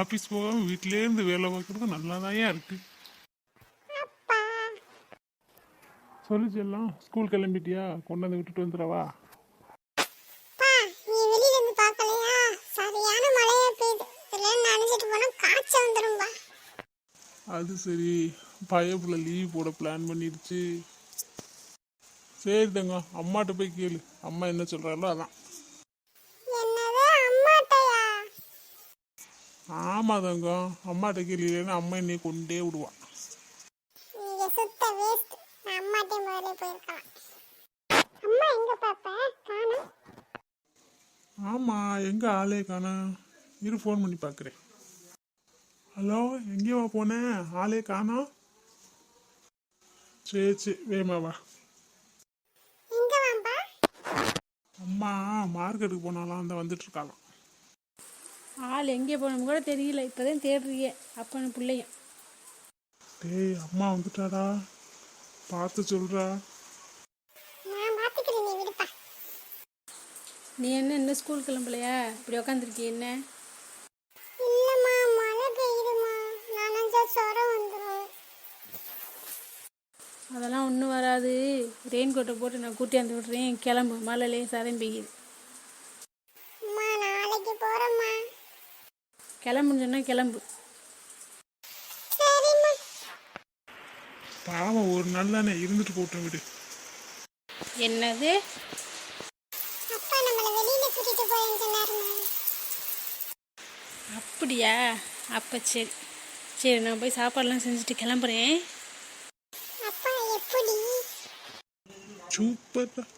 Office போகாமல் வீட்டிலேருந்து வேலை பார்க்குறது நல்லாதாயா இருக்கு. சொல்லு செல்லம், ஸ்கூல் கிளம்பிட்டியா? கொண்டு வந்து விட்டுட்டு வந்துடவா? அது சரி, பயப்புல லீவ் போட பிளான் பண்ணிடுச்சு. சரி தங்க, அம்மாட்ட போய் கேளு, அம்மா என்ன சொல்றாங்களோ அதான். ஆமா தங்கம், அம்மாட்ட கேள்வி இல்லைன்னா அம்மா என்னை கொண்டே விடுவான். ஆமா, எங்க ஆளே காணா. இரு, ஃபோன் பண்ணி பார்க்குறேன். ஹலோ, எங்கேவா போனேன்? ஆளே காணா. சரி சரி, வேமாவா. அம்மா மார்க்கெட்டுக்கு போனாலாம், அந்த வந்துட்டு இருக்காளாம். ஆள் எங்கே போனோம் கூட தெரியல, இப்போதான் தேடுறியே அப்பனு பிள்ளையும். டேய், அம்மா வந்துட்டாடா, பார்த்து சொல்றா. நீ என்ன இன்னும் ஸ்கூல் கிளம்பலையா? இப்படி உக்காந்துருக்கீ என்ன? அதெல்லாம் ஒன்றும் வராது. ரெயின் கோட்டை போட்டு நான் கூட்டியாந்து விட்றேன், கிளம்பு. மழையிலே சதம் பெய்யுது. கிளம்புன்னு சொன்னால் கிளம்பு. பாவம், ஒரு நாள் தானே இருந்துட்டு போட்டோம், விடு. என்னது? அப்படியா? அப்போ சரி சரி, நான் போய் சாப்பாடெல்லாம் செஞ்சுட்டு கிளம்புறேன். சூப்பர்.